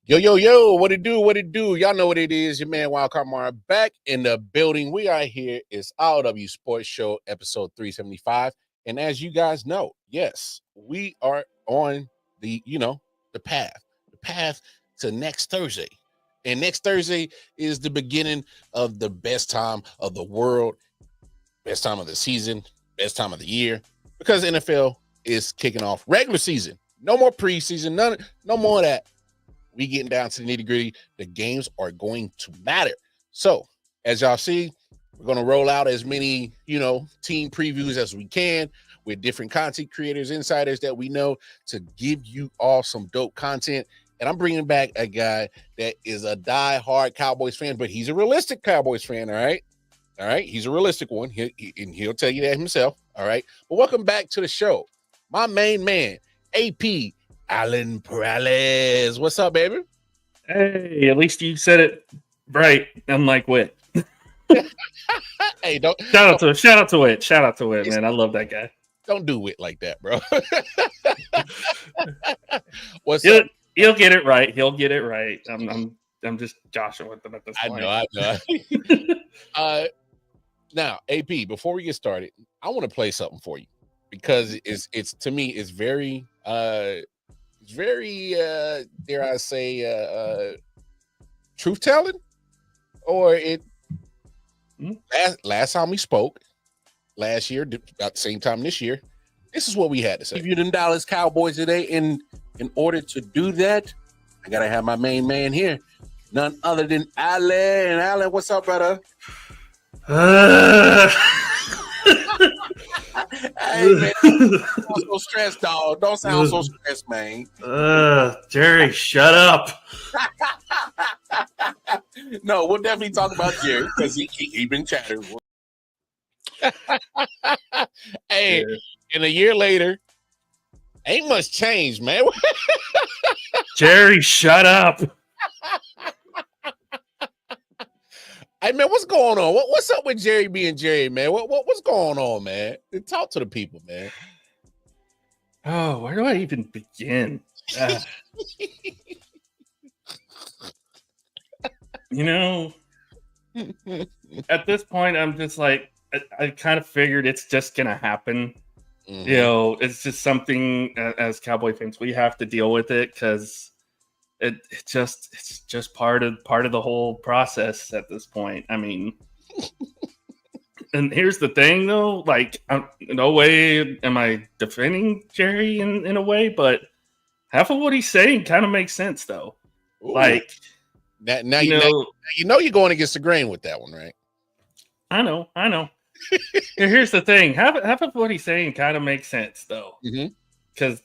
Yo, yo, yo, what it do? What it do? Y'all know what it is. Your man Wildcard Mara back in the building. We are here. It's I.O.W Sports Show, episode 375. And as you guys know, yes, we are on the path to next Thursday. And next Thursday is the beginning of the best time of the world, best time of the season, best time of the year, because NFL is kicking off regular season. No more preseason, no more of that. We getting down to the nitty gritty. The games are going to matter. So as y'all see, we're going to roll out as many, team previews as we can with different content creators, insiders that we know to give you all some dope content. And I'm bringing back a guy that is a die-hard Cowboys fan, but he's a realistic Cowboys fan. All right. He's a realistic one. He'll tell you that himself. All right. But welcome back to the show. My main man, AP, Allen Peralez. What's up, baby? Hey, at least you said it right, unlike Wit. Hey, don't shout out to Wit, man. I love that guy. Don't do Wit like that, bro. What's up? He'll get it right. He'll get it right. I'm just joshing with him at this point. I know. Now, AP, before we get started, I want to play something for you because it's to me it's very dare I say truth telling, or it last time we spoke last year about the same time this year, this is what we had to say. Give you them Dallas Cowboys today. In order to do that, I gotta have my main man here, none other than Allen. Allen, what's up, brother? Hey, man, don't sound so stressed, dog. Don't sound so stressed, man. Jerry, shut up. No, we'll definitely talk about Jerry because he been chattering. Hey, yeah. And a year later, ain't much change, man. Jerry, shut up. Hey, man, what's going on? What's up with Jerry being Jerry, man? What's going on, man? Talk to the people, man. Oh, where do I even begin? At this point, I'm just like, I kind of figured it's just going to happen. Mm-hmm. It's just something as Cowboy fans, we have to deal with it because it's just part of the whole process at this point. I mean, and here's the thing though, like, no way am I defending Jerry in a way, but half of what he's saying kind of makes sense though. Ooh. Like, now you're going against the grain with that one, right? I know. Here's the thing, half of what he's saying kind of makes sense though, because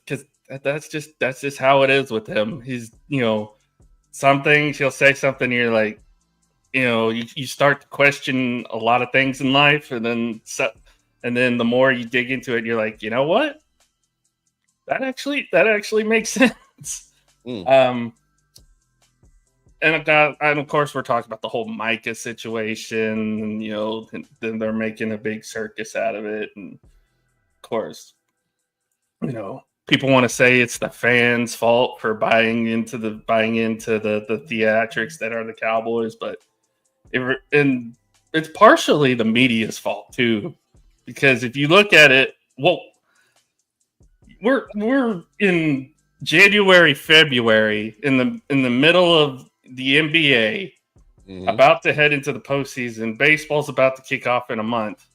that's just how it is with him. He's, some things he'll say something, you're like, you start to question a lot of things in life, and then the more you dig into it, you're like, you know what? That actually makes sense. And of course we're talking about the whole Micah situation, and then they're making a big circus out of it, and of course, people want to say it's the fans' fault for buying into the theatrics that are the Cowboys, but it's partially the media's fault too, because if you look at it, well, we're in January, February, in the middle of the NBA, about to head into the postseason. Baseball's about to kick off in a month.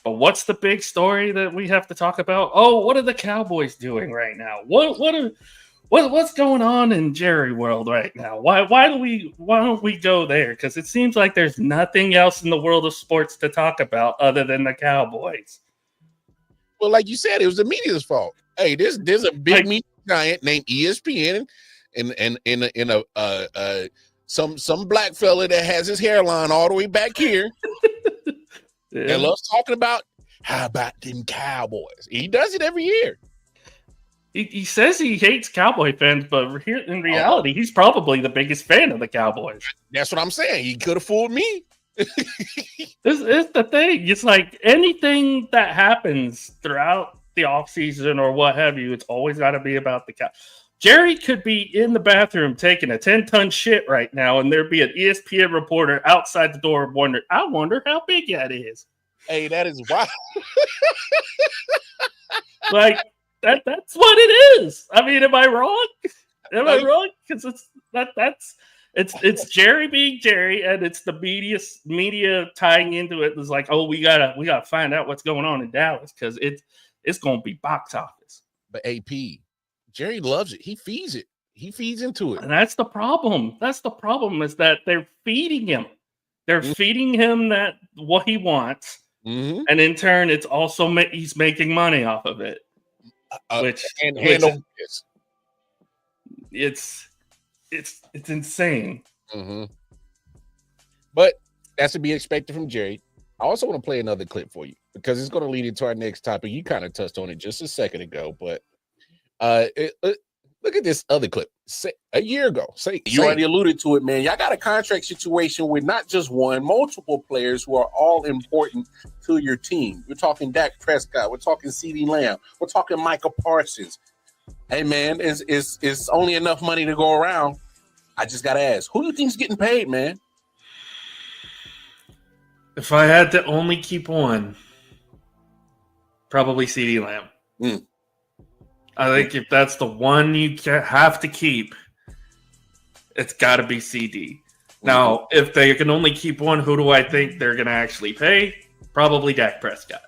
But what's the big story that we have to talk about? Oh, what are the Cowboys doing right now? What's going on in Jerry world right now? Why don't we go there? Because it seems like there's nothing else in the world of sports to talk about other than the Cowboys. Well, like you said, it was the media's fault. Hey, there's a big media giant named ESPN and some black fella that has his hairline all the way back here. Yeah. And loves talking about how about them Cowboys. He does it every year. He says he hates Cowboy fans, but here in reality, he's probably the biggest fan of the Cowboys. That's what I'm saying. He could have fooled me. This is the thing. It's like anything that happens throughout the offseason or what have you, it's always got to be about the Cowboys. Jerry could be in the bathroom taking a 10-ton shit right now, and there'd be an ESPN reporter outside the door wondering, I wonder how big that is. Hey, that is wild. Like, that's what it is. I mean, am I wrong? Am I wrong? Because it's Jerry being Jerry, and it's the media tying into it. It's like, oh, we gotta find out what's going on in Dallas because it's gonna be box office. But AP, Jerry loves it. He feeds it. He feeds into it. And that's the problem. That's the problem is that they're feeding him. They're feeding him that what he wants. Mm-hmm. And in turn, it's also he's making money off of it. It's insane. Mm-hmm. But that's to be expected from Jerry. I also want to play another clip for you because it's going to lead into our next topic. You kind of touched on it just a second ago, but look at this other clip. A year ago. You already alluded to it, man. Y'all got a contract situation with not just one, multiple players who are all important to your team. We're talking Dak Prescott. We're talking CeeDee Lamb. We're talking Micah Parsons. Hey, man, it's only enough money to go around. I just got to ask, who do you think's getting paid, man? If I had to only keep one, probably CeeDee Lamb. I think if that's the one you have to keep, it's got to be CD. Now, if they can only keep one, who do I think they're going to actually pay? Probably Dak Prescott.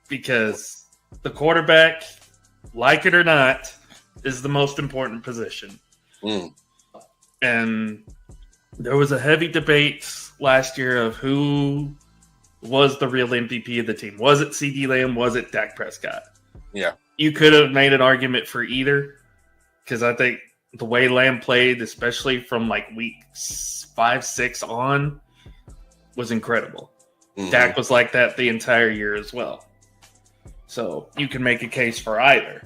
Because the quarterback, like it or not, is the most important position. And there was a heavy debate last year of who was the real MVP of the team. Was it CeeDee Lamb? Was it Dak Prescott? Yeah. You could have made an argument for either because I think the way Lamb played, especially from like week 5, 6 on, was incredible. Dak was like that the entire year as well. So you can make a case for either.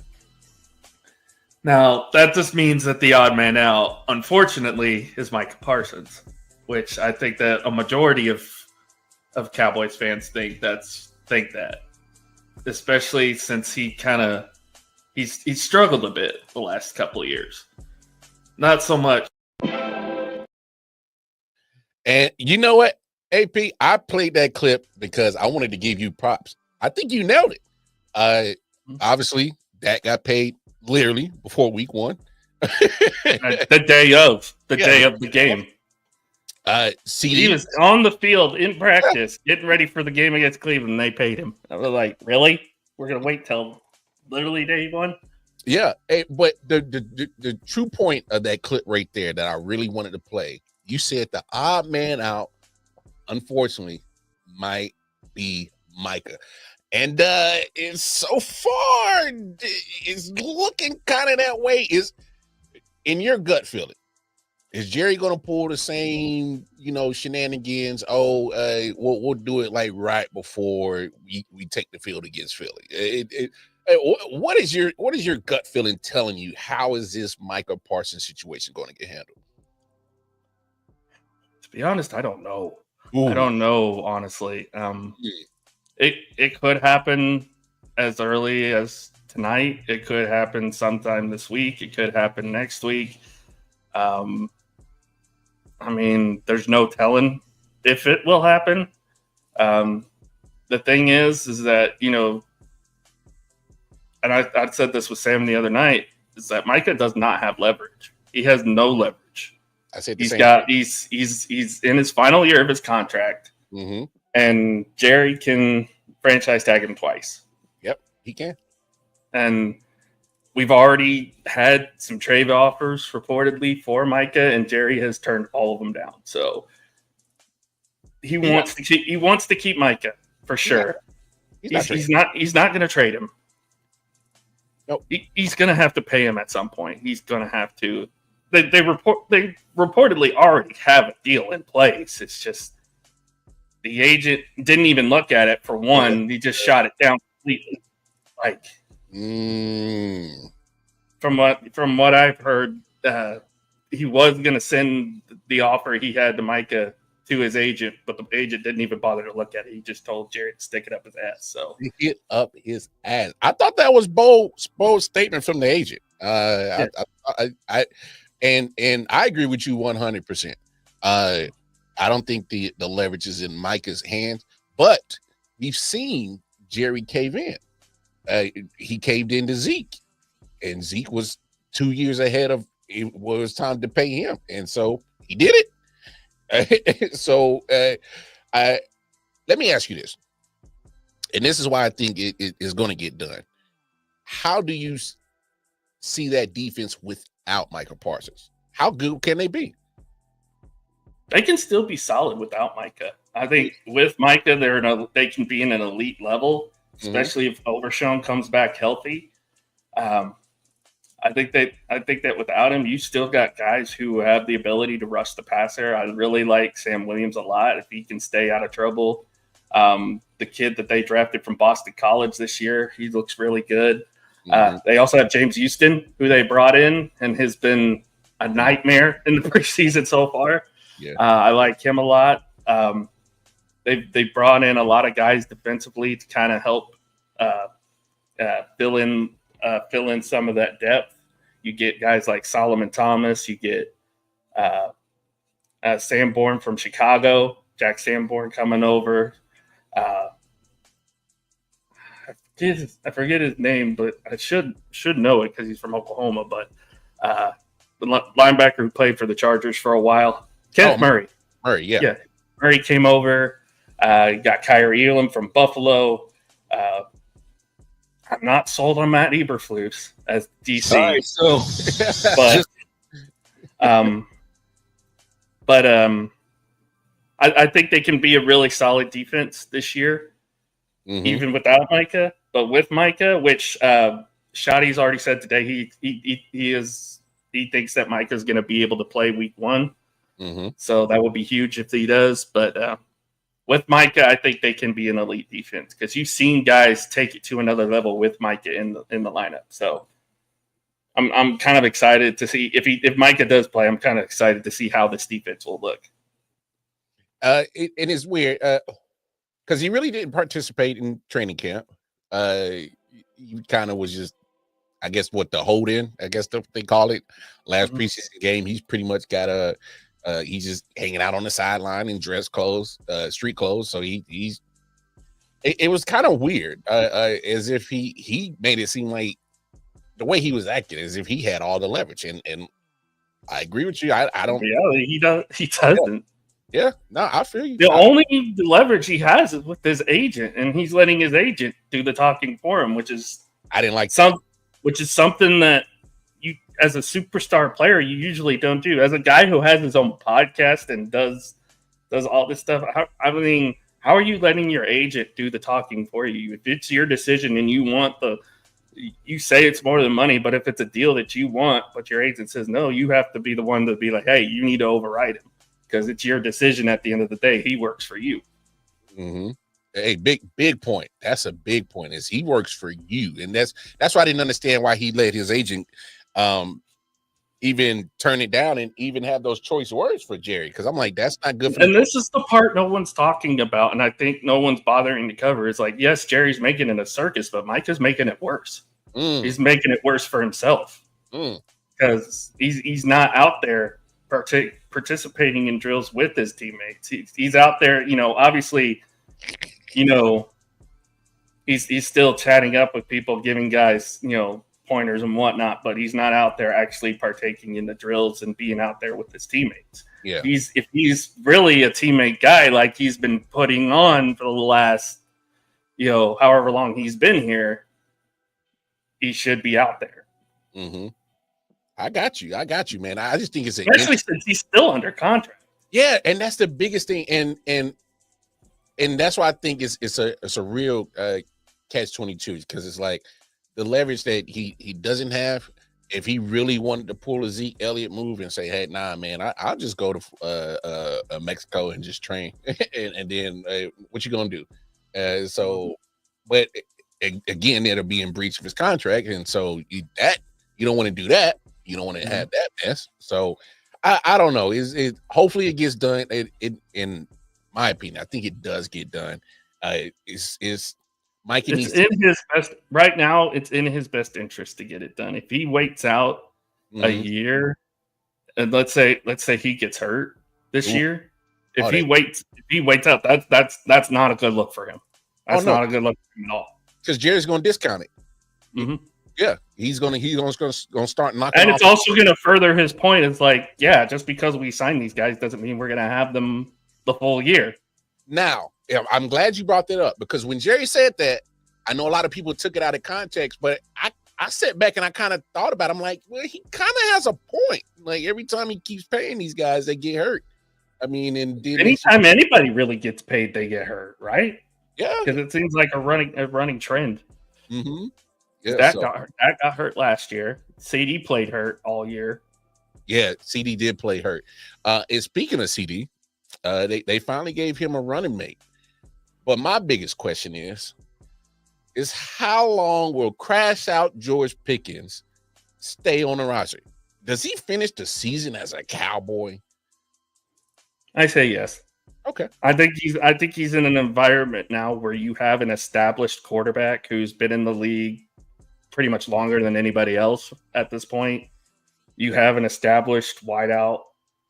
Now, that just means that the odd man out, unfortunately, is Micah Parsons, which I think that a majority of Cowboys fans think that. Especially since he's struggled a bit the last couple of years. Not so much. And you know what, AP? I played that clip because I wanted to give you props. I think you nailed it. Obviously, that got paid literally before week 1. the day of the game. He was on the field in practice, getting ready for the game against Cleveland. They paid him. I was like, really? We're gonna wait till literally day 1? Yeah, but the true point of that clip right there that I really wanted to play, you said the odd man out, unfortunately, might be Micah. And it's so far, it's looking kind of that way. Is in your gut feeling. Is Jerry going to pull the same, shenanigans? We'll do it like right before we take the field against Philly. What is your gut feeling telling you? How is this Micah Parsons situation going to get handled? To be honest, I don't know. Ooh. I don't know, honestly. It could happen as early as tonight. It could happen sometime this week. It could happen next week. I mean, there's no telling if it will happen. The thing is that, and I said this with Sam the other night, is that Micah does not have leverage. He has no leverage. I said he's in his final year of his contract, and Jerry can franchise tag him twice. Yep, he can. And we've already had some trade offers reportedly for Micah, and Jerry has turned all of them down. So he wants to keep Micah for sure. He's not going to trade him. Nope. He's going to have to pay him at some point. He's going to have to. They reportedly already have a deal in place. It's just the agent didn't even look at it for one. He just shot it down completely. Like. From what I've heard, he was going to send the offer he had to Micah to his agent, but the agent didn't even bother to look at it. He just told Jerry to stick it up his ass. So stick it up his ass. I thought that was bold statement from the agent. I, and I agree with you 100%. I don't think the leverage is in Micah's hands, but we've seen Jerry cave in. He caved into Zeke, and Zeke was 2 years ahead of it was time to pay him, and so he did it. So let me ask you this, and this is why I think it is going to get done. How do you see that defense without Micah Parsons? How good can they be? They can still be solid without Micah. I think with Micah, they can be in an elite level, especially if Overshown comes back healthy. I think that without him, you still got guys who have the ability to rush the passer. I really like Sam Williams a lot if he can stay out of trouble. The kid that they drafted from Boston College this year, he looks really good. They also have James Houston, who they brought in and has been a nightmare in the preseason so far. Yeah. I like him a lot. They brought in a lot of guys defensively to kind of help fill in some of that depth. You get guys like Solomon Thomas. You get Sanborn from Chicago, Jack Sanborn coming over. I forget his name, but I should know it because he's from Oklahoma. But the linebacker who played for the Chargers for a while, Kenneth Murray. Murray, yeah. Murray came over. Got Kyrie Elam from Buffalo. I'm not sold on Matt Eberflus as DC. Sorry, so I think they can be a really solid defense this year, even without Micah. But with Micah, which Shotty's already said today, he thinks that Micah's going to be able to play week 1. So that would be huge if he does. But with Micah, I think they can be an elite defense because you've seen guys take it to another level with Micah in the lineup. So I'm kind of excited to see if Micah does play. I'm kind of excited to see how this defense will look. It is weird because he really didn't participate in training camp. He kind of was just, I guess, what the hold in, I guess they call it. Last preseason game, he's pretty much got he's just hanging out on the sideline in dress clothes, street clothes. So it was kind of weird, as if he made it seem like the way he was acting as if he had all the leverage. And I agree with you. I don't. Yeah, he doesn't. Yeah, no, I feel you. The only leverage he has is with his agent, and he's letting his agent do the talking for him, which is something that you, as a superstar player, you usually don't do. As a guy who has his own podcast and does all this stuff, how are you letting your agent do the talking for you? If it's your decision and you say it's more than money, but if it's a deal that you want, but your agent says no, you have to be the one to be like, hey, you need to override him. Because it's your decision at the end of the day. He works for you. Hey, big point. That's a big point. Is he works for you, and that's why I didn't understand why he let his agent even turn it down and even have those choice words for Jerry. Because I'm like, that's not good. And this is the part no one's talking about, and I think no one's bothering to cover. It's like, yes, Jerry's making it a circus, but Micah's making it worse. He's making it worse for himself because he's not out there participating in drills with his teammates. He's out there, obviously, he's still chatting up with people, giving guys, pointers and whatnot, but he's not out there actually partaking in the drills and being out there with his teammates. Yeah. If he's really a teammate guy, like he's been putting on for the last, however long he's been here, he should be out there. I got you, man. I just think it's especially since he's still under contract. Yeah, and that's the biggest thing, and that's why I think it's a real catch-22 because it's like the leverage that he doesn't have. If he really wanted to pull a Zeke Elliott move and say, "Hey, nah, man, I'll just go to Mexico and just train," and then what you gonna do? But again, it'll be in breach of his contract, and so you don't want to do that. You don't want to have that mess. So I don't know. Hopefully it gets done. It in my opinion, I think it does get done. It's Mikey It's needs in his best right now. It's in his best interest to get it done. If he waits out a year, and let's say he gets hurt this year, if he waits out, that's not a good look for him. That's not a good look for him at all. Because Jerry's going to discount it. Mm-hmm. Yeah, he's going to start knocking. And it's also going to further his point. It's like, yeah, just because we sign these guys doesn't mean we're going to have them the full year. Now, I'm glad you brought that up, because when Jerry said that, I know a lot of people took it out of context, but I sat back and I kind of thought about it. I'm like, well, he kind of has a point. Like, every time he keeps paying these guys, they get hurt. I mean, and anytime anybody really gets paid, they get hurt, right? Yeah, because it seems like a running trend. Mm-hmm. Yeah, that got hurt last year. CD played hurt all year. Yeah, CD did play hurt. And speaking of CD, they finally gave him a running mate. But my biggest question is how long will crash out George Pickens stay on the roster? Does he finish the season as a Cowboy? I say yes. Okay. I think he's in an environment now where you have an established quarterback who's been in the league pretty much longer than anybody else at this point. You have an established wideout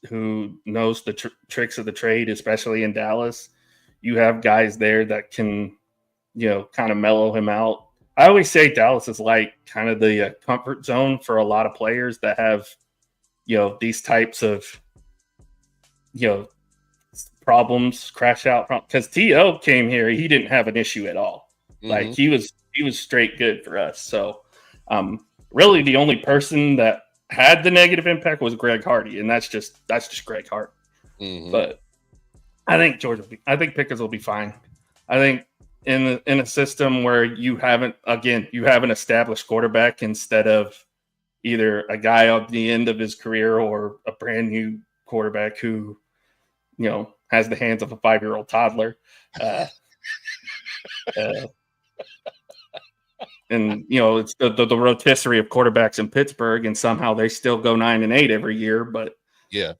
who knows the tricks of the trade, especially in Dallas. You have guys there that can, kind of mellow him out. I always say Dallas is like kind of the comfort zone for a lot of players that have, these types of, problems, crash out. Because T.O. came here, he didn't have an issue at all. Mm-hmm. Like he was straight good for us. So really the only person that had the negative impact was Greg Hardy, and that's just Greg Hardy. Mm-hmm. But I think Pickens will be fine. I think in a system where you have an established quarterback instead of either a guy at the end of his career or a brand new quarterback who, has the hands of a 5-year-old toddler. And it's the rotisserie of quarterbacks in Pittsburgh, and somehow they still go 9-8 every year. But yeah,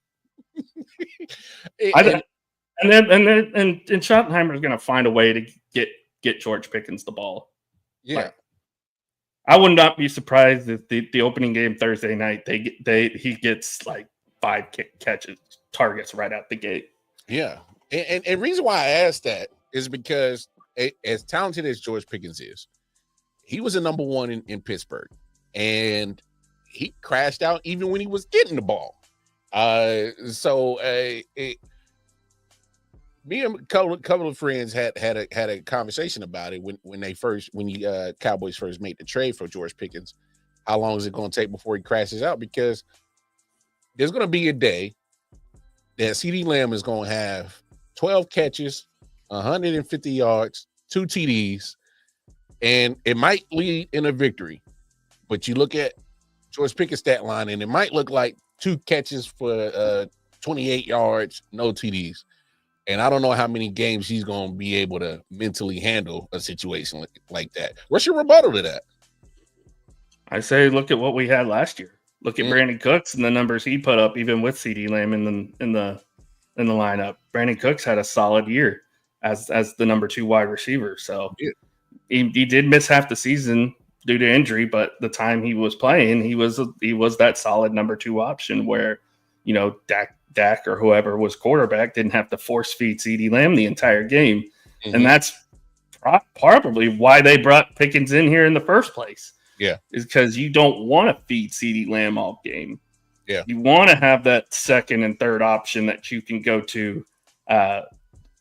and Schottenheimer is going to find a way to get George Pickens the ball. Yeah, I would not be surprised if the opening game Thursday night he gets like 5 targets right out the gate. Yeah, and reason why I asked that is because as talented as George Pickens is, he was a number one in Pittsburgh, and he crashed out even when he was getting the ball. Me and a couple of friends had a conversation about it when the Cowboys first made the trade for George Pickens. How long is it going to take before he crashes out? Because there's going to be a day that CeeDee Lamb is going to have 12 catches, 150 yards, 2 TDs, and it might lead in a victory. But you look at George Pickens' stat line, and it might look like 2 catches for 28 yards, no TDs. And I don't know how many games he's going to be able to mentally handle a situation like that. What's your rebuttal to that? I say look at what we had last year. Look at Brandon Cooks and the numbers he put up, even with CeeDee Lamb in the lineup. Brandon Cooks had a solid year as the number 2 wide receiver. So he did miss half the season due to injury, but the time he was playing, he was that solid number 2 option where, Dak or whoever was quarterback didn't have to force feed CeeDee Lamb the entire game. Mm-hmm. And that's probably why they brought Pickens in here in the first place. Yeah. Is because you don't want to feed CeeDee Lamb all game. Yeah. You want to have that second and third option that you can go to kind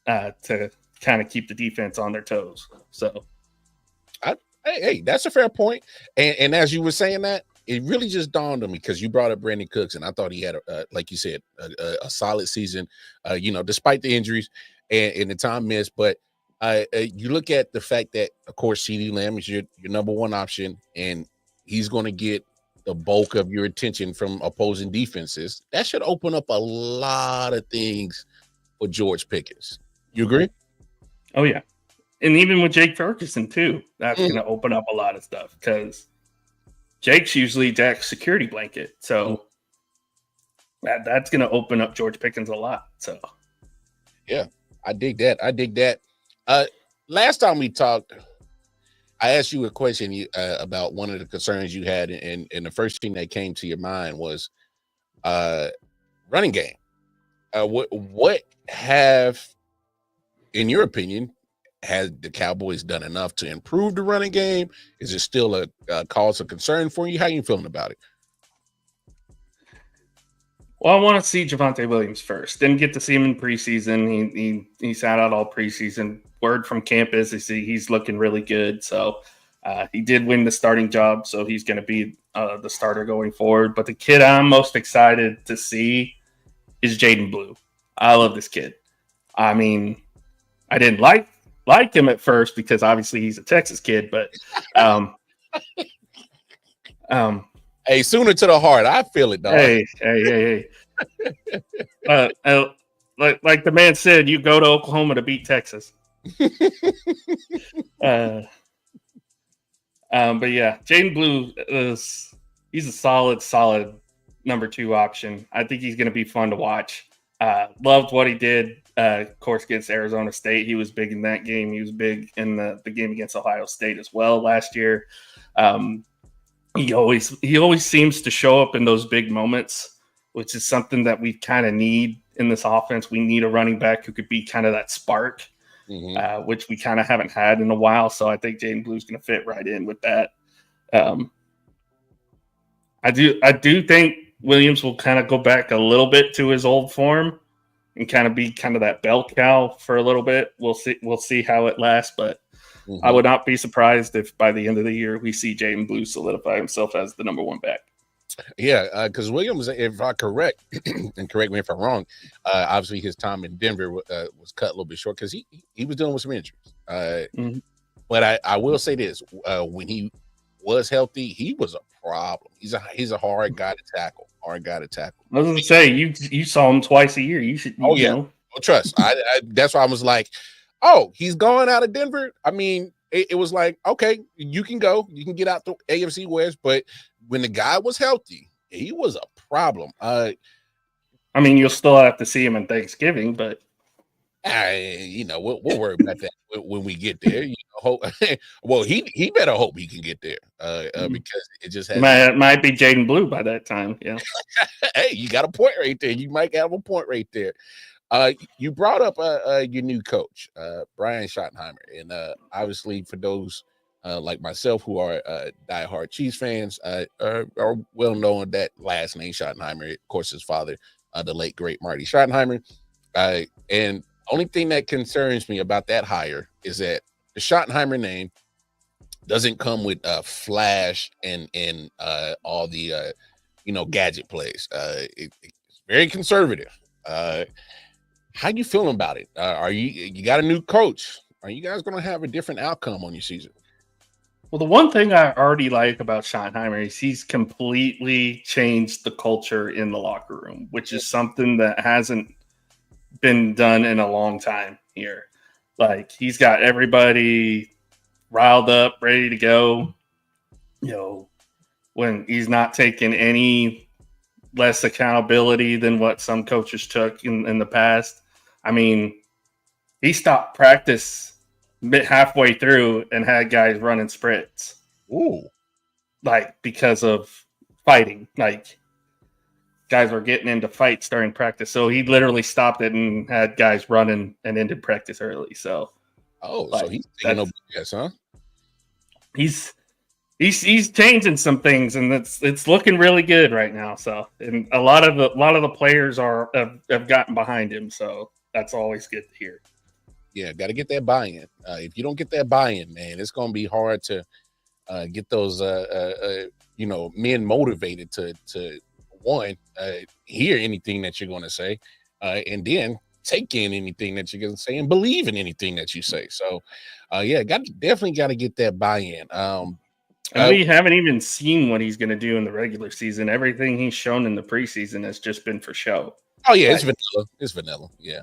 of keep the defense on their toes. So hey, that's a fair point. And as you were saying that, it really just dawned on me because you brought up Brandon Cooks, and I thought he had, like you said, a solid season, despite the injuries and the time missed. But you look at the fact that, of course, CeeDee Lamb is your number 1 option, and he's going to get the bulk of your attention from opposing defenses. That should open up a lot of things for George Pickens. You agree? Oh, yeah. And even with Jake Ferguson, too, that's going to open up a lot of stuff because Jake's usually Dak's security blanket. So that's going to open up George Pickens a lot. So, yeah, I dig that. Last time we talked, I asked you a question about one of the concerns you had, and the first thing that came to your mind was running game. What have, in your opinion, has the Cowboys done enough to improve the running game? Is it still a cause of concern for you? How are you feeling about it? Well, I want to see Javonte Williams first. Didn't get to see him in preseason. He sat out all preseason. Word from camp is he's looking really good. So he did win the starting job. So he's going to be the starter going forward. But the kid I'm most excited to see is Jaden Blue. I love this kid. I mean, I didn't like him at first because obviously he's a Texas kid, but hey, sooner to the heart. I feel it, dog. Hey. Like the man said, you go to Oklahoma to beat Texas. But yeah, Jaden Blue he's a solid number 2 option. I think he's going to be fun to watch. Loved what he did, of course, against Arizona State. He was big in that game. He was big in the game against Ohio State as well last year. He always seems to show up in those big moments, which is something that we kind of need in this offense. We need a running back who could be kind of that spark, which we kind of haven't had in a while. So I think Jaden Blue's going to fit right in with that. I do think Williams will kind of go back a little bit to his old form and kind of be kind of that bell cow for a little bit. We'll see how it lasts, but I would not be surprised if by the end of the year we see Jaden Blue solidify himself as the number 1 back. Yeah, because Williams, if I'm correct, and correct me if I'm wrong, obviously his time in Denver was cut a little bit short because he was dealing with some injuries. But I will say this: when he was healthy, he was a problem. He's a hard guy to tackle. I was going to say you saw him twice a year. You should. You know. Well, trust. That's why I was like, oh, he's going out of Denver. I mean, it was like, okay, you can go. You can get out the AFC West. But when the guy was healthy, he was a problem. I mean, you'll still have to see him in Thanksgiving, but we'll worry about that when we get there. Hope. Well, he better hope he can get there because it just might be Jaden Blue by that time. Yeah. Hey, you got a point right there. You might have a point right there. You brought up your new coach, Brian Schottenheimer, and obviously for those like myself who are diehard Chiefs fans, are well known that last name Schottenheimer. Of course, his father, the late great Marty Schottenheimer. And only thing that concerns me about that hire is that the Schottenheimer name doesn't come with flash and all the gadget plays. It's very conservative. How you feeling about it? Are you got a new coach? Are you guys going to have a different outcome on your season? Well, the one thing I already like about Schottenheimer is he's completely changed the culture in the locker room, which is something that hasn't been done in a long time here. Like, he's got everybody riled up, ready to go. When he's not taking any less accountability than what some coaches took in the past. I mean, he stopped practice halfway through and had guys running sprints. Ooh. Like, because of fighting. Like, guys were getting into fights during practice. So he literally stopped it and had guys running and ended practice early. So, so he's taking no BS, huh? He's changing some things, and it's looking really good right now. So, and a lot of the players have gotten behind him. So that's always good to hear. Yeah, got to get that buy-in. If you don't get that buy-in, man, it's going to be hard to get those men motivated to one, hear anything that you're going to say, and then take in anything that you're going to say and believe in anything that you say. So, definitely got to get that buy-in. And we haven't even seen what he's going to do in the regular season. Everything he's shown in the preseason has just been for show. Oh yeah, it's vanilla. It's vanilla. Yeah.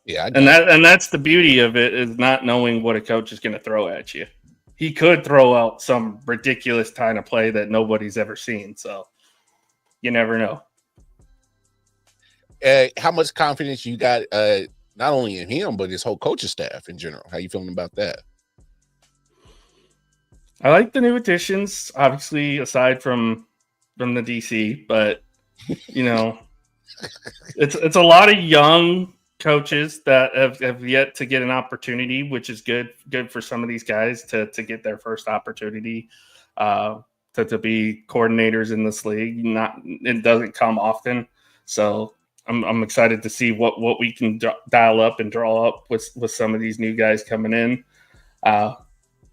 And that's the beauty of it, is not knowing what a coach is going to throw at you. He could throw out some ridiculous kind of play that nobody's ever seen. So you never know. How much confidence you got, not only in him but his whole coaching staff in general? How you feeling about that? I like the new additions, obviously, aside from the DC, but you know, it's a lot of young coaches that have yet to get an opportunity, which is good for some of these guys to get their first opportunity uh, to be coordinators in this league. Not it doesn't come often, so I'm excited to see what we can dial up and draw up with some of these new guys coming in. Uh,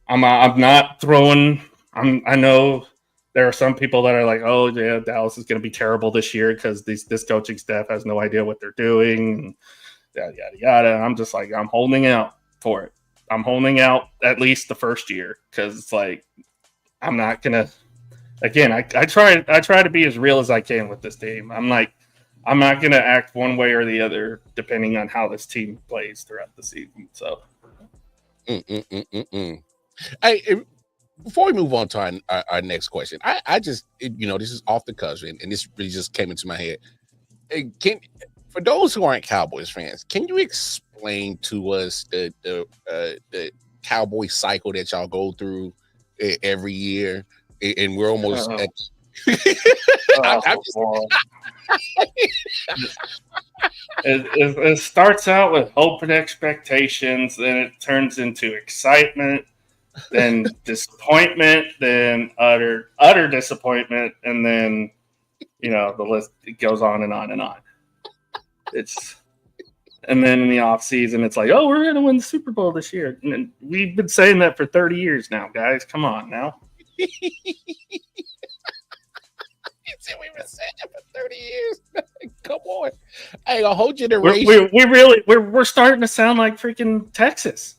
I'm not throwing. I know there are some people that are like, oh yeah, Dallas is going to be terrible this year because this coaching staff has no idea what they're doing. Yada yada yada. I'm just like, I'm holding out for it. I'm holding out at least the first year because it's like I'm not gonna. Again, I try to be as real as I can with this team. I'm like, I'm not gonna act one way or the other depending on how this team plays throughout the season. So. Hey, before we move on to our next question, I just, this is off the cuff, and this really just came into my head. For those who aren't Cowboys fans, can you explain to us the Cowboy cycle that y'all go through every year? And we're almost at. It starts out with hope and expectations, then it turns into excitement, then disappointment, then utter disappointment, and then the list goes on and on and on. And then in the off season, it's like, oh, we're gonna win the Super Bowl this year. And we've been saying that for 30 years now, guys. Come on now. We've been saying that for 30 years. Come on. Hey, a whole generation. We're starting to sound like freaking Texas.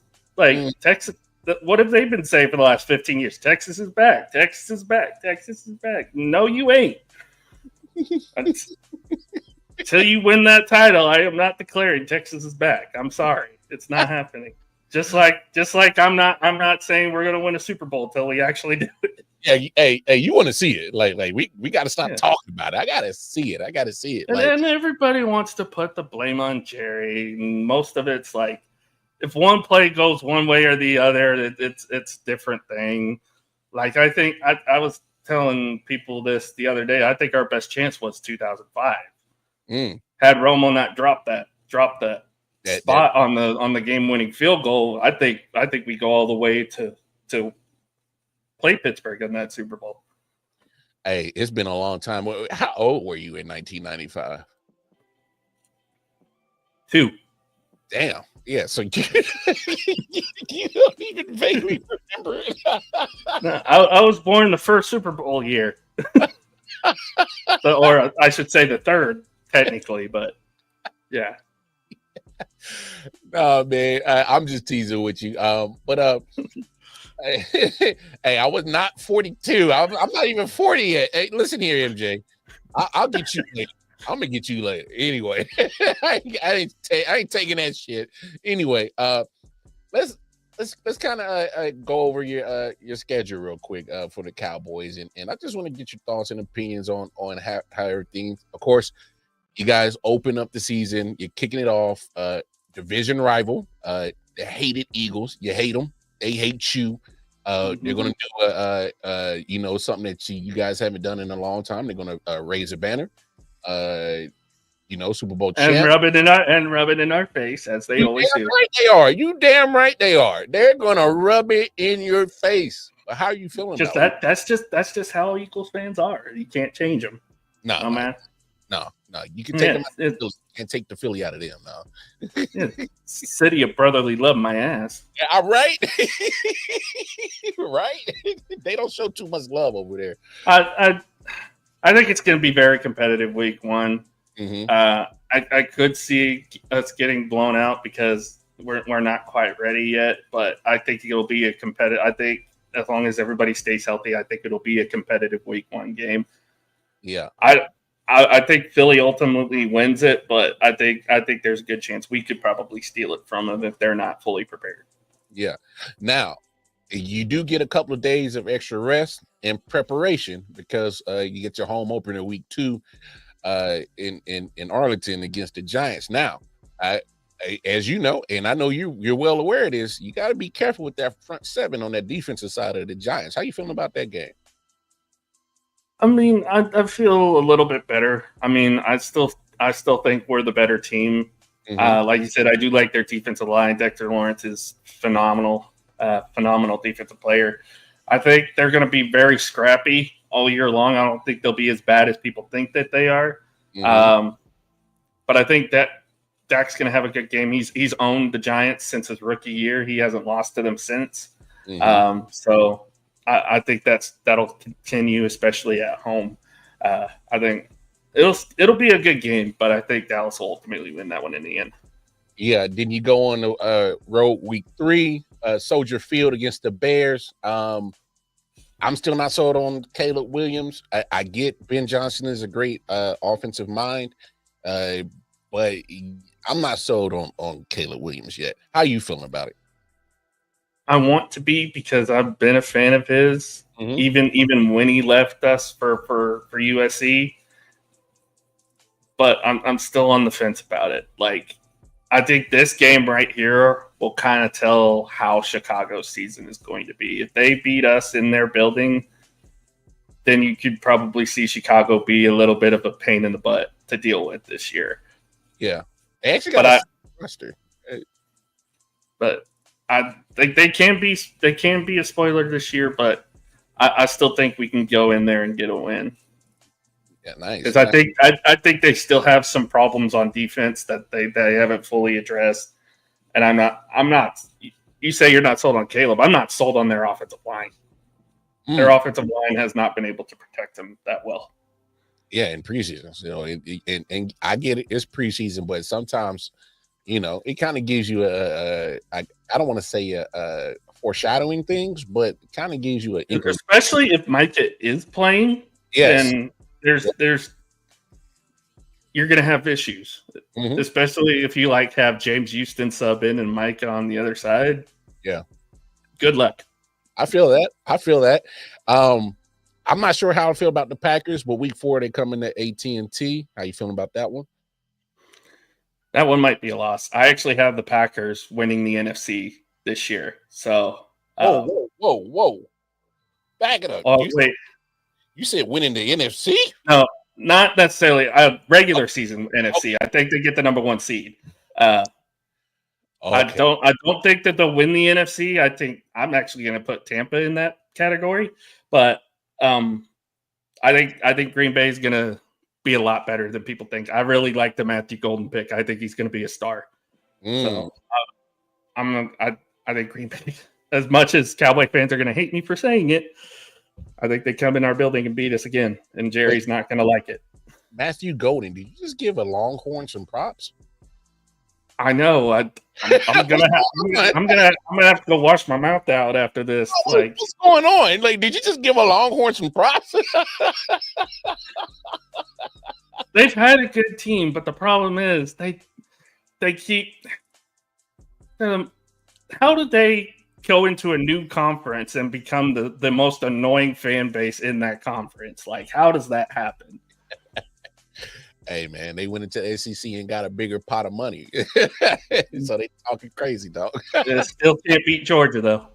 Texas. What have they been saying for the last 15 years? Texas is back. Texas is back. Texas is back. No, you ain't. Until you win that title, I am not declaring Texas is back. I'm sorry. It's not happening. Just like I'm not saying we're going to win a Super Bowl until we actually do it. Yeah, hey, you want to see it? Like we got to stop talking about it. I got to see it. And then everybody wants to put the blame on Jerry. And most of it's like, if one play goes one way or the other, it's a different thing. Like I think I was telling people this the other day. I think our best chance was 2005. Had Romo not dropped that spot on the game-winning field goal, I think we go all the way to play Pittsburgh in that Super Bowl. Hey, it's been a long time. How old were you in 1995? 2. Damn. Yeah, so you don't even vaguely remember it. No, I was born the first Super Bowl year. Or I should say the third, technically, but yeah. No, man, I'm just teasing with you. But hey, I was not 42. I'm not even 40 yet. Hey, listen here, MJ. I'll get you later. I'm gonna get you later. Anyway, I ain't taking that shit. Anyway, let's kind of go over your schedule real quick for the Cowboys, and I just want to get your thoughts and opinions on how everything. Of course, you guys open up the season. You're kicking it off. Division rival, the hated Eagles. You hate them. They hate you. They're going to do something that you guys haven't done in a long time. They're going to raise a banner. Super Bowl champ. And rub it in our face, as they always do. Right they are. You damn right they are. They're going to rub it in your face. How are you feeling? That's just how Eagles fans are. You can't change them. No, man. No. You can take them out. You can't take the Philly out of them now. City of brotherly love, my ass. Yeah, right. Right. They don't show too much love over there. I think it's going to be very competitive week 1. I could see us getting blown out because we're not quite ready yet, but I think it'll be a competitive. I think as long as everybody stays healthy, I think it'll be a competitive week 1 game. Yeah. I think Philly ultimately wins it, but I think there's a good chance we could probably steal it from them if they're not fully prepared. Yeah. Now, you do get a couple of days of extra rest and preparation because you get your home opener week 2 in Arlington against the Giants. Now, as you know, and I know you're well aware of this, you got to be careful with that front seven on that defensive side of the Giants. How you feeling about that game? I mean, I feel a little bit better. I mean, I still think we're the better team. Like you said, I do like their defensive line. Dexter Lawrence is phenomenal, phenomenal defensive player. I think they're going to be very scrappy all year long. I don't think they'll be as bad as people think that they are. But I think that Dak's going to have a good game. He's owned the Giants since his rookie year. He hasn't lost to them since. So I think that'll continue, especially at home. I think it'll be a good game, but I think Dallas will ultimately win that one in the end. Yeah. Then you go on the road week 3, Soldier Field against the Bears. I'm still not sold on Caleb Williams. I get Ben Johnson is a great offensive mind, but I'm not sold on Caleb Williams yet. How you feeling about it? I want to be, because I've been a fan of his, even when he left us for USC. But I'm still on the fence about it. Like, I think this game right here will kind of tell how Chicago's season is going to be. If they beat us in their building, then you could probably see Chicago be a little bit of a pain in the butt to deal with this year. Yeah, they actually got a roster. But I think they can be a spoiler this year. But I still think we can go in there and get a win. Yeah, nice. Because I think they still have some problems on defense that they haven't fully addressed. And I'm not. You say you're not sold on Caleb. I'm not sold on their offensive line. Their offensive line has not been able to protect them that well. Yeah, in preseason, and I get it. It's preseason, but sometimes, it kind of gives you I don't want to say a foreshadowing things, but it kind of gives you especially if Micah is playing. Yes. Then there's you're gonna have issues, especially if you have James Houston sub in and Micah on the other side. Yeah. Good luck. I feel that. I'm not sure how I feel about the Packers, but week 4 they come into AT&T. How you feeling about that one? That one might be a loss. I actually have the Packers winning the NFC this year. So whoa. Back it up. Wait. You said winning the NFC? No, not necessarily a regular season NFC. I think they get the number 1 seed. I don't think that they'll win the NFC. I think I'm actually going to put Tampa in that category, but I think Green Bay is going to be a lot better than people think. I really like the Matthew Golden pick. I think he's going to be a star. So I think Green Bay, as much as Cowboy fans are going to hate me for saying it, I think they come in our building and beat us again, and Jerry's not going to like it. Matthew Golden, did you just give a Longhorn some props? I know. I'm gonna have to go wash my mouth out after this. What's going on? Did you just give a Longhorn some props? They've had a good team, but the problem is they keep. How did they go into a new conference and become the most annoying fan base in that conference? How does that happen? Hey man, they went into the SEC and got a bigger pot of money, so they talking crazy, dog. They still can't beat Georgia though.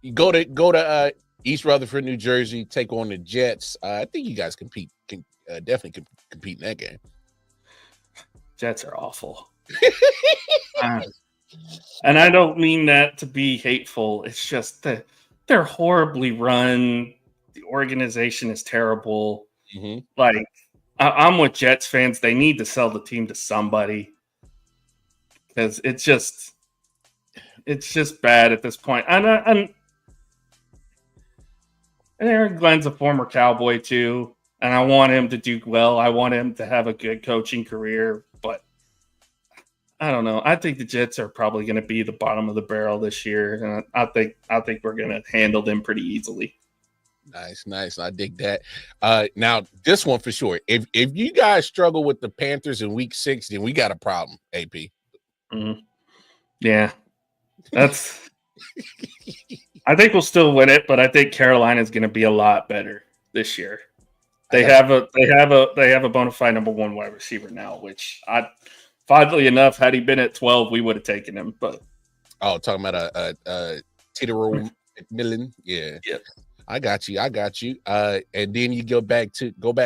You go to East Rutherford, New Jersey, take on the Jets. I think you guys can definitely compete in that game. Jets are awful, and I don't mean that to be hateful. It's just that they're horribly run. The organization is terrible. I'm with Jets fans. They need to sell the team to somebody because it's just bad at this point. And Aaron Glenn's a former Cowboy too, and I want him to do well. I want him to have a good coaching career, but I don't know. I think the Jets are probably going to be the bottom of the barrel this year, and I think we're going to handle them pretty easily. Nice. I dig that. Now this one for sure. If you guys struggle with the Panthers in week 6, then we got a problem, AP. Yeah. That's I think we'll still win it, but I think Carolina is going to be a lot better this year. They have a bona fide number one wide receiver now, which oddly enough, had he been at 12, we would have taken him. But talking about a Titero McMillan, yeah. I got you. And then you go back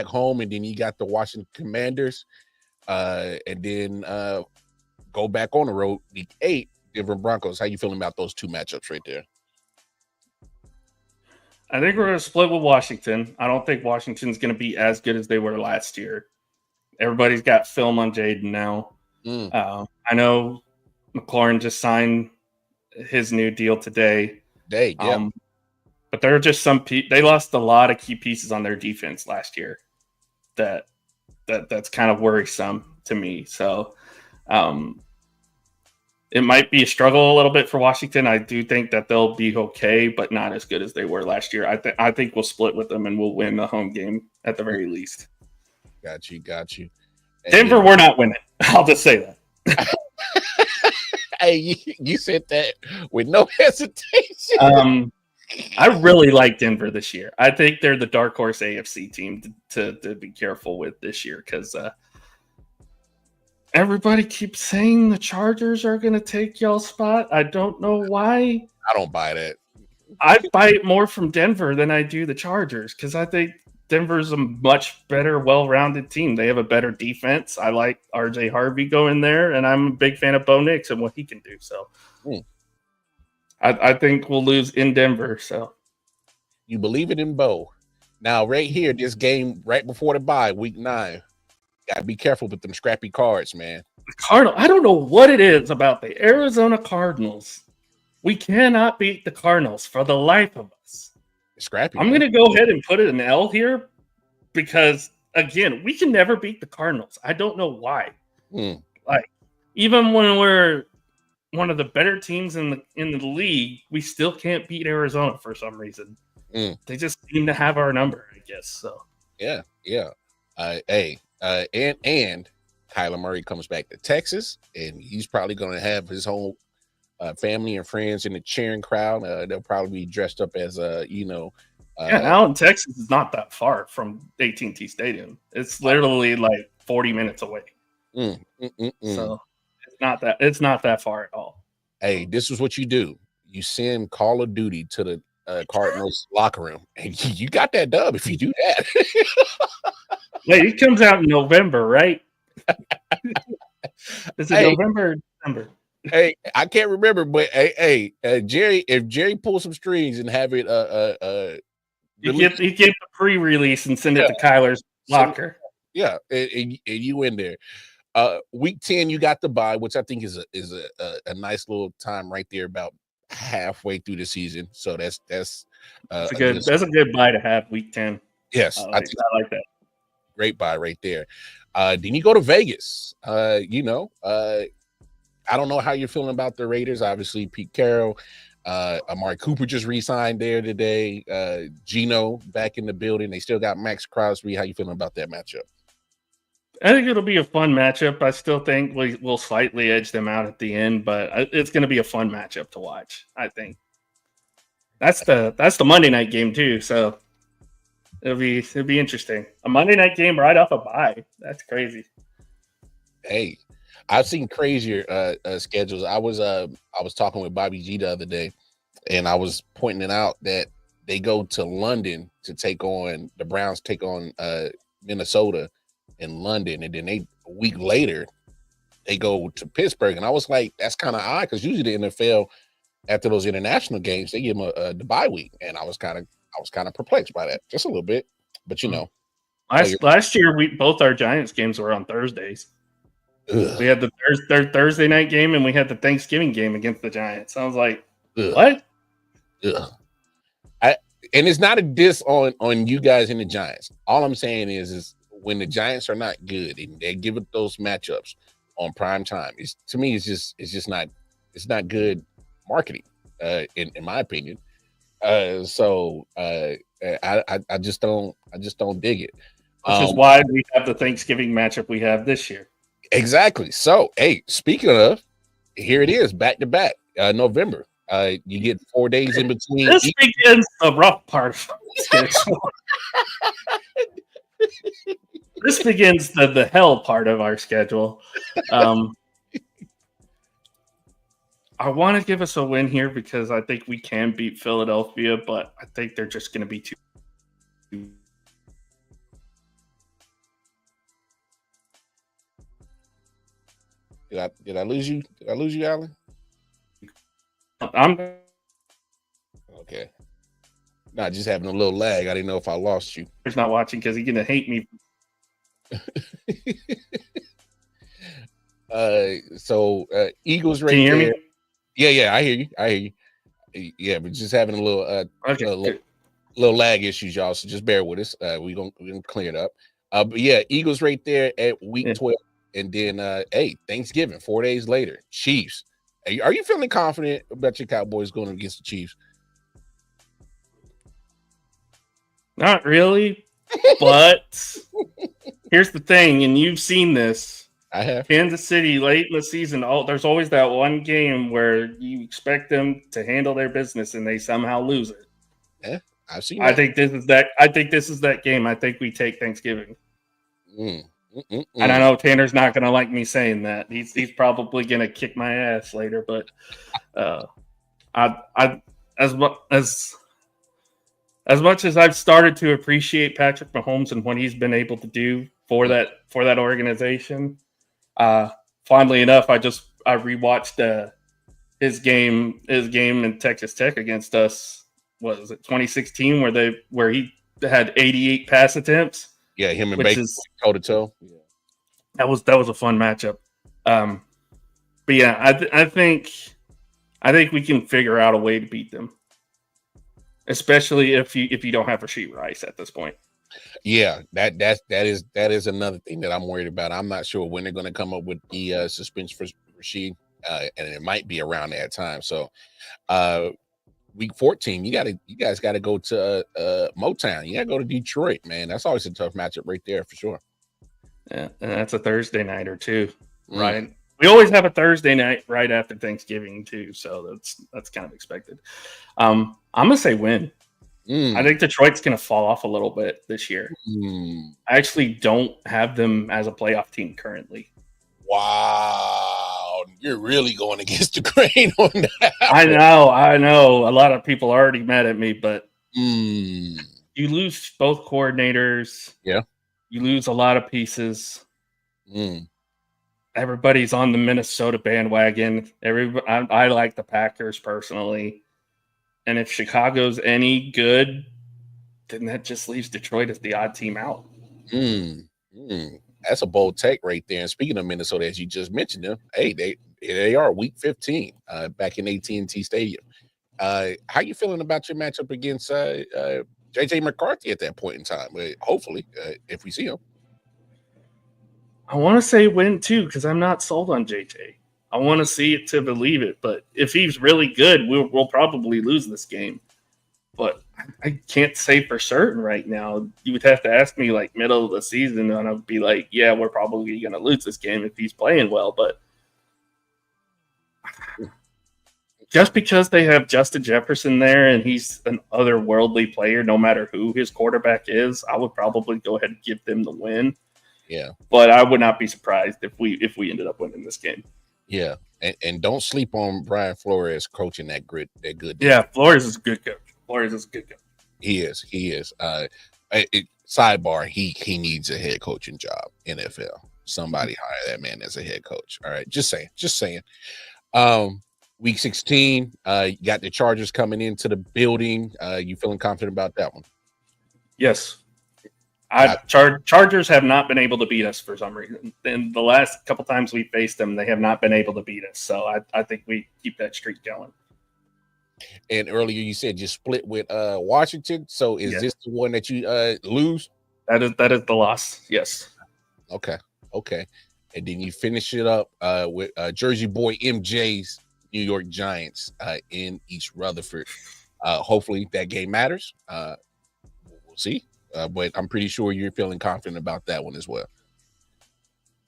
home, and then you got the Washington Commanders, and then go back on the road. Week 8, Denver Broncos. How you feeling about those two matchups right there? I think we're going to split with Washington. I don't think Washington's going to be as good as they were last year. Everybody's got film on Jaden now. I know McLaurin just signed his new deal today. But there are just they lost a lot of key pieces on their defense last year. That's kind of worrisome to me. So it might be a struggle a little bit for Washington. I do think that they'll be okay, but not as good as they were last year. I think we'll split with them and we'll win the home game at the very least. Got you. And Denver, we're not winning. I'll just say that. Hey, you said that with no hesitation. I really like Denver this year. I think they're the dark horse AFC team to be careful with this year because everybody keeps saying the Chargers are going to take y'all's spot. I don't know why. I don't buy that. I buy it more from Denver than I do the Chargers because I think Denver's a much better, well-rounded team. They have a better defense. I like RJ Harvey going there, and I'm a big fan of Bo Nix and what he can do. So I think we'll lose in Denver. So you believe it in Bo. Now, right here, this game right before the bye, week 9. Gotta be careful with them scrappy cards, man. The Cardinals. I don't know what it is about the Arizona Cardinals. We cannot beat the Cardinals for the life of us. Scrappy. I'm going to go ahead and put it an L here because, again, we can never beat the Cardinals. I don't know why. Like, even when we're one of the better teams in the league, we still can't beat Arizona for some reason. They just seem to have our number, I guess. So yeah. And Kyler Murray comes back to Texas, and he's probably going to have his whole family and friends in the cheering crowd. They'll probably be dressed up as Allen, Texas is not that far from AT&T Stadium. It's literally like 40 minutes away. So it's not that far at all. Hey, this is what you do. You send Call of Duty to the Cardinals locker room, and you got that dub if you do that. Wait, it comes out in November, right? Is it November or December? Hey, I can't remember, but Jerry, if Jerry pulls some strings and have it he get the pre-release and send it to Kyler's locker. Yeah, and you in there. Week 10, you got the bye, which I think is a nice little time right there, about halfway through the season. So that's a good bye to have week 10. Yes, I like that. Great bye right there. Then you go to Vegas. I don't know how you're feeling about the Raiders. Obviously, Pete Carroll, Amari Cooper just re-signed there today. Geno back in the building. They still got Max Crosby. How you feeling about that matchup? I think it'll be a fun matchup. I still think we'll slightly edge them out at the end, but it's going to be a fun matchup to watch. I think that's the Monday night game too. So it'll be interesting. A Monday night game right off a bye. That's crazy. Hey, I've seen crazier schedules. I was talking with Bobby G the other day, and I was pointing it out that they go to London to the Browns take on Minnesota in London, and then a week later they go to Pittsburgh, and I was like, that's kind of odd because usually the NFL after those international games they give them the bye week, and I was kind of perplexed by that just a little bit, but last year both our Giants games were on Thursdays. Ugh. We had the Thursday night game and we had the Thanksgiving game against the Giants. I was like, ugh. What? Ugh. And it's not a diss on you guys and the Giants. All I'm saying is when the Giants are not good and they give it those matchups on prime time, it's not good marketing, in my opinion. So I just don't dig it. Which is why we have the Thanksgiving matchup we have this year. Exactly. So, hey, speaking of, here it is, back to back, November. You get 4 days in between. This begins the rough part of the schedule. this begins the hell part of our schedule. I want to give us a win here because I think we can beat Philadelphia, but I think they're just going to be too. Did I lose you? Did I lose you, Allen? I'm Okay. Not just having a little lag. I didn't know if I lost you. He's not watching because he's going to hate me. So Eagles right Can you hear there. me? Yeah, I hear you. Yeah, but just having a little little lag issues, y'all. So just bear with us. We're gonna clear it up. But yeah, Eagles right there at week 12, and then Thanksgiving 4 days later, Chiefs. Are you feeling confident about your Cowboys going against the Chiefs? Not really, but here's the thing, and you've seen this. I have. Kansas City late in the season. There's always that one game where you expect them to handle their business and they somehow lose it. Yeah, I've seen that. I think this is that game. I think we take Thanksgiving. And I know Tanner's not going to like me saying that. He's probably going to kick my ass later. But as much as I've started to appreciate Patrick Mahomes and what he's been able to do for that organization. Funnily enough, I rewatched his game in Texas Tech against us. What was it, 2016, where he had 88 pass attempts? Yeah, him and Baker toe to toe. That was a fun matchup. But yeah, I think we can figure out a way to beat them, especially if you don't have Rashee Rice at this point. Yeah, that is another thing that I'm worried about. I'm not sure when they're going to come up with the suspension for Rashee, and it might be around that time. So, week 14, you guys got to go to Motown. You got to go to Detroit, man. That's always a tough matchup right there for sure. Yeah, and that's a Thursday nighter too, right? We always have a Thursday night right after Thanksgiving too, so that's kind of expected. I'm gonna say win. I think Detroit's going to fall off a little bit this year. I actually don't have them as a playoff team currently. Wow. You're really going against the grain on that. I know. A lot of people are already mad at me, but you lose both coordinators. Yeah. You lose a lot of pieces. Everybody's on the Minnesota bandwagon. I like the Packers personally. And if Chicago's any good, then that just leaves Detroit as the odd team out. That's a bold take right there. And speaking of Minnesota, as you just mentioned them, hey, they are week 15 back in AT&T Stadium. How you feeling about your matchup against JJ McCarthy at that point in time? Hopefully, if we see him. I want to say win too, because I'm not sold on JJ. I want to see it to believe it, but if he's really good, we'll probably lose this game. But I can't say for certain right now. You would have to ask me like middle of the season, and I'd be like, yeah, we're probably going to lose this game if he's playing well. But just because they have Justin Jefferson there and he's an otherworldly player, no matter who his quarterback is, I would probably go ahead and give them the win. Yeah. But I would not be surprised if we ended up winning this game. Yeah, and don't sleep on Brian Flores coaching that good. Yeah, Flores is a good coach. He is. Sidebar: he needs a head coaching job. NFL, somebody hire that man as a head coach. All right, just saying. Week 16, you got the Chargers coming into the building. You feeling confident about that one? Yes. Chargers have not been able to beat us for some reason. In the last couple times we faced them, they have not been able to beat us. So I think we keep that streak going. And earlier you said you split with Washington. So is this the one that you lose? That is the loss. Yes. Okay. And then you finish it up with Jersey boy MJ's New York Giants in East Rutherford. Hopefully that game matters. We'll see. But I'm pretty sure you're feeling confident about that one as well.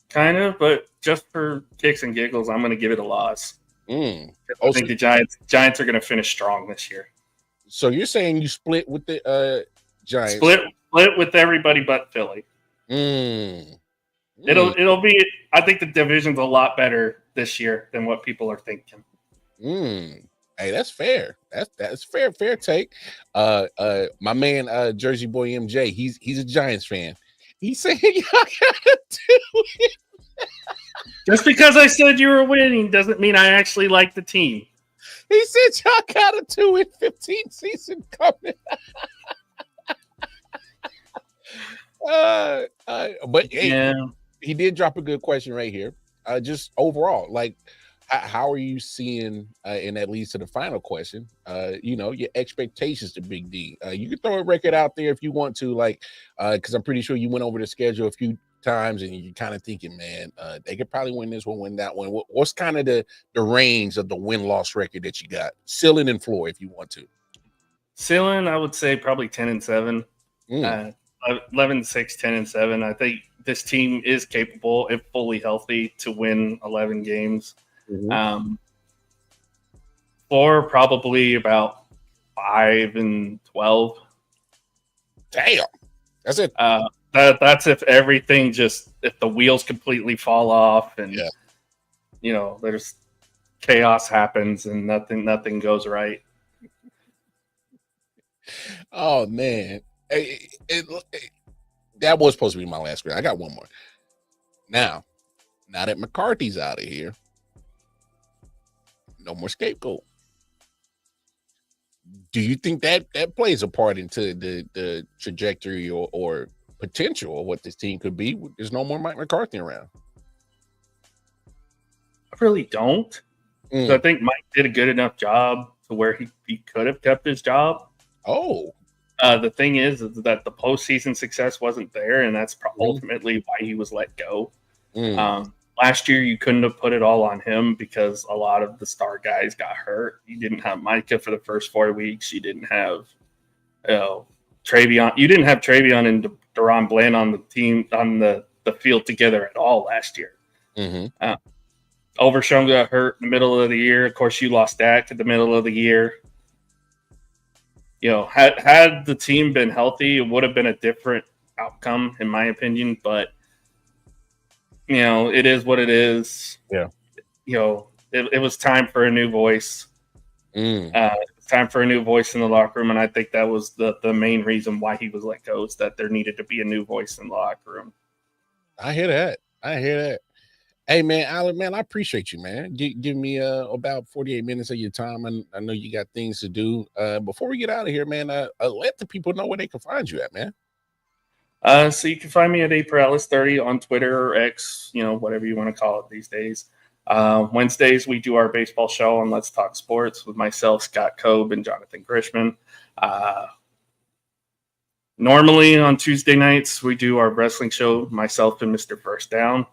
Kind of, but just for kicks and giggles, I'm going to give it a loss. I think the Giants are going to finish strong this year. So you're saying you split with the Giants? Split with everybody but Philly. Mm. It'll be. I think the division's a lot better this year than what people are thinking. Hey, that's fair. That's fair take. My man, Jersey Boy MJ, he's a Giants fan. He's saying y'all gotta do it. Just because I said you were winning doesn't mean I actually like the team. He said y'all gotta do it. 15 season coming. But hey, Yeah. he did drop a good question right here. Just overall, like, how are you seeing? And that leads to the final question. Your expectations to Big D. You can throw a record out there if you want to, like, because I'm pretty sure you went over the schedule a few times and you're kind of thinking, man, they could probably win this one, win that one. What's kind of the range of the win-loss record that you got, ceiling and floor, if you want to? Ceiling, I would say probably 10-7. 11-6, 10-7. I think this team is capable, if fully healthy, to win 11 games. Mm-hmm. Floor probably about 5-12. Damn, that's it. That's if everything if the wheels completely fall off and there's chaos happens and nothing goes right. Oh man, that was supposed to be my last grade. I got one more. Now that McCarthy's out of here, no more scapegoat. Do you think that plays a part into the trajectory or potential of what this team could be? There's no more Mike McCarthy around. I really don't. So I think Mike did a good enough job to where he could have kept his job. Oh. The thing is that the postseason success wasn't there, and that's ultimately why he was let go. Last year, you couldn't have put it all on him because a lot of the star guys got hurt. You didn't have Micah for the first 4 weeks. You didn't have Travion. You didn't have Travion and Deron Bland on the team on the field together at all last year. Overshown got hurt in the middle of the year. Of course, you lost Dak at the middle of the year. Had the team been healthy, it would have been a different outcome, in my opinion. But it is what it is. Yeah. It was time for a new voice. It's time for a new voice in the locker room, and I think that was the main reason why he was let go, is that there needed to be a new voice in the locker room. I hear that. Hey, man, Allen, man, I appreciate you, man. Give me about 48 minutes of your time. I know you got things to do. Before we get out of here, man, let the people know where they can find you at, man. So you can find me at A.Peralez30 on Twitter or X, whatever you want to call it these days. Wednesdays, we do our baseball show on Let's Talk Sports with myself, Scott Cobe, and Jonathan Grishman. Normally on Tuesday nights, we do our wrestling show, myself and Mr. First Down.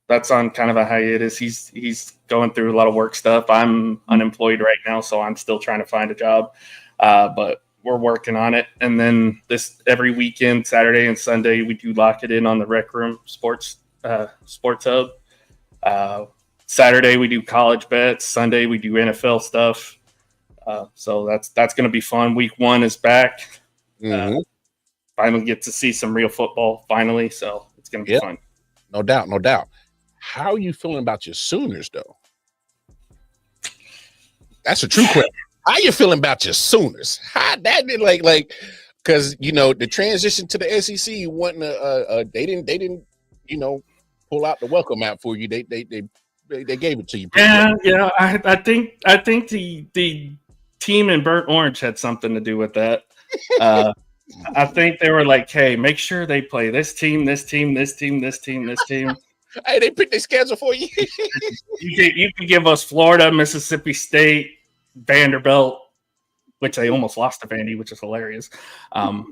That's on kind of a hiatus. He's going through a lot of work stuff. I'm unemployed right now, so I'm still trying to find a job. But we're working on it. And then every weekend, Saturday and Sunday, we do Lock It In on the Rec Room Sports Hub. Saturday we do college bets. Sunday we do NFL stuff. So that's going to be fun. Week 1 is back. Finally get to see some real football. Finally, so it's going to be fun. No doubt. How are you feeling about your Sooners, though? That's a true question. How you feeling about your Sooners? How that did like because the transition to the SEC wasn't they didn't pull out the welcome mat for you. They gave it to you. Yeah. I think the team in burnt orange had something to do with that. I think they were like, hey, make sure they play this team. Hey, they picked their schedule for you. You can give us Florida, Mississippi State, Vanderbilt, which they almost lost to Vandy, which is hilarious. But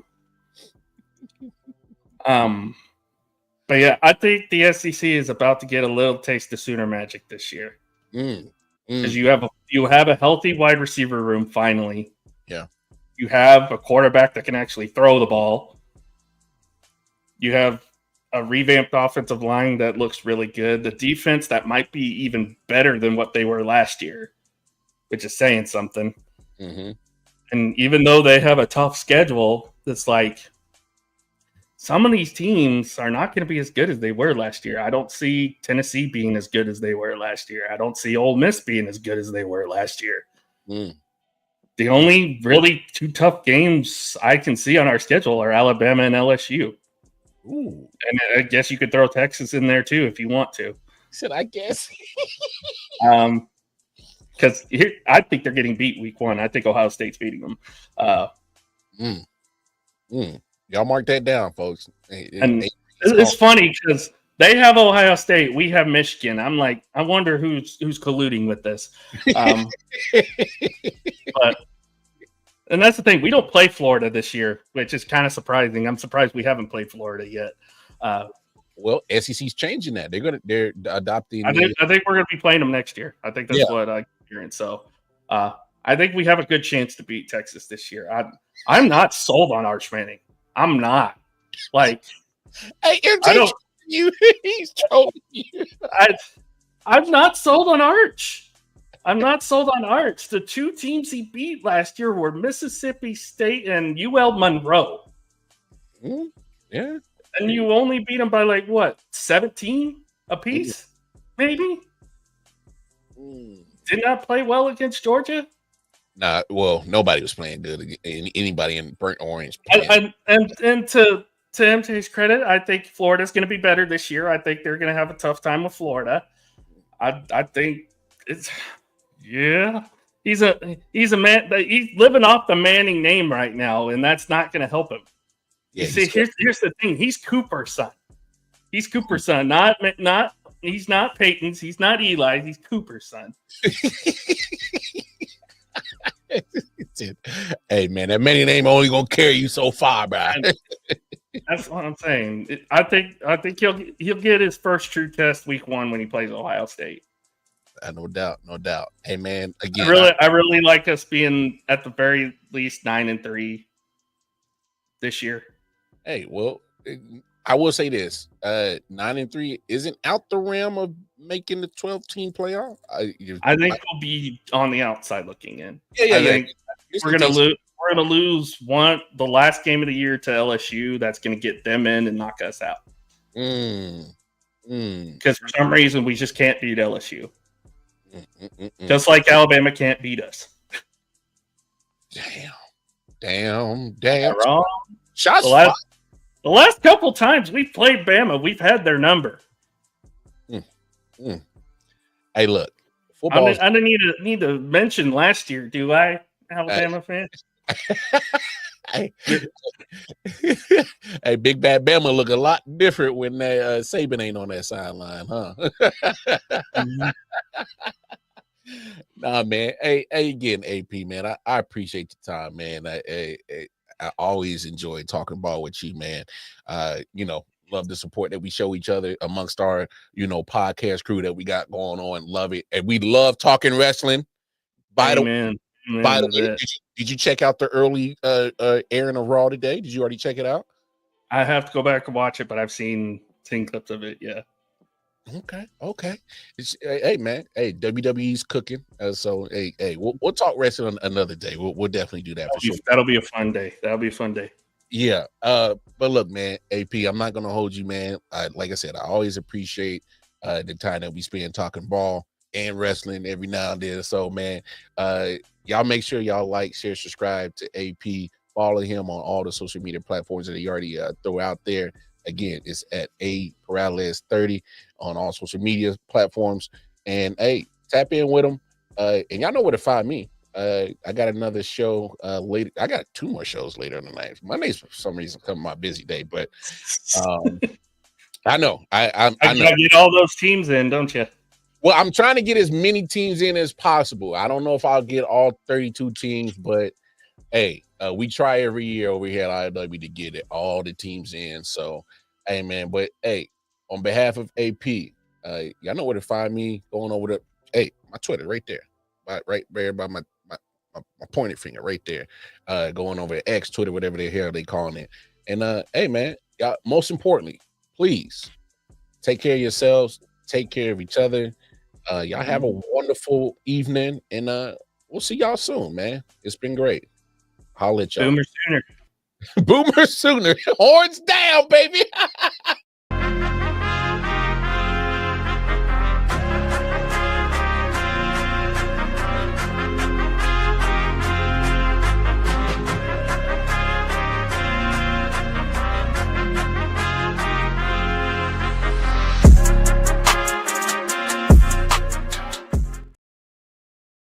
yeah, I think the SEC is about to get a little taste of Sooner magic this year because you have a healthy wide receiver room finally. Yeah, you have a quarterback that can actually throw the ball. You have a revamped offensive line that looks really good. The defense that might be even better than what they were last year, which is saying something. And even though they have a tough schedule, it's like some of these teams are not going to be as good as they were last year. I don't see Tennessee being as good as they were last year. I don't see Ole Miss being as good as they were last year. The only really two tough games I can see on our schedule are Alabama and LSU. Ooh. And I guess you could throw Texas in there too if you want to. Said I guess. Because I think they're getting beat week 1. I think Ohio State's beating them. Y'all mark that down, folks. It's funny because they have Ohio State, we have Michigan. I'm like, I wonder who's colluding with this. And that's the thing. We don't play Florida this year, which is kind of surprising. I'm surprised we haven't played Florida yet. Well, SEC's changing that. They're adopting. I think we're gonna be playing them next year. I think that's what I'm hearing. So I think we have a good chance to beat Texas this year. I'm not sold on Arch Manning. I'm not. Like, hey, he's trolling you. I'm not sold on Arch. I'm not sold on Arch. The 2 teams he beat last year were Mississippi State and UL Monroe. Yeah. And you only beat them by 17 apiece? Maybe? Did not play well against Georgia? Nah, well, nobody was playing good. Anybody in burnt orange. And to MJ's credit, I think Florida's going to be better this year. I think they're going to have a tough time with Florida. I think it's... Yeah, he's a man. He's living off the Manning name right now, and that's not going to help him. Yeah, see, here's the thing: he's Cooper's son. He's Cooper's son, not. He's not Peyton's. He's not Eli's. He's Cooper's son. Hey man, that Manning name only gonna carry you so far, bro. That's what I'm saying. I think he'll get his first true test week 1 when he plays Ohio State. No doubt. Hey man, again, I really like us being at the very least 9-3 this year. Hey, well, I will say this: 9-3 isn't out the realm of making the 12-team playoff. I think we'll be on the outside looking in. Yeah. I think we're gonna lose. We're gonna lose the last game of the year to LSU. That's gonna get them in and knock us out. Because for some reason we just can't beat LSU. Just like Alabama can't beat us. Damn. Wrong. Shots the last couple times we've played Bama, we've had their number. Hey, look. Football. I didn't need to mention last year, do I, Alabama fan? Hey, Big Bad Bama look a lot different when Saban ain't on that sideline, huh? Nah, man. Hey, again, AP, man. I appreciate the time, man. I always enjoy talking ball with you, man. Love the support that we show each other amongst our, podcast crew that we got going on. Love it, and we love talking wrestling. By the way, did you check out the early airing of Raw today? Did you already check it out? I have to go back and watch it, but I've seen clips of it. Yeah. Okay. Hey man. Hey, WWE's cooking. So we'll talk wrestling another day. We'll definitely do that for sure. That'll be a fun day. Yeah. But look, man, AP, I'm not gonna hold you, man. Like I said, I always appreciate the time that we spend talking ball and wrestling every now and then. So, man, y'all make sure y'all like, share, subscribe to AP. Follow him on all the social media platforms that he already throw out there. Again, it's at A Peralez 30 on all social media platforms. And hey, tap in with him. And y'all know where to find me. I got another show later. I got 2 more shows later in the night. Mondays for some reason come my busy day, but I know. I know. Gotta get all those teams in, don't you? Well, I'm trying to get as many teams in as possible. I don't know if I'll get all 32 teams, but hey, we try every year over here at I.O.W to get all the teams in. So, hey, man, but hey, on behalf of AP, y'all know where to find me. Going over to my Twitter right there, right there by my pointed finger right there. Going over to X, Twitter, whatever the hell they calling it. And hey, man, y'all. Most importantly, please take care of yourselves. Take care of each other. Y'all have a wonderful evening, and we'll see y'all soon, man. It's been great. Holla at y'all. Boomer Sooner. Boomer Sooner. Horns down, baby.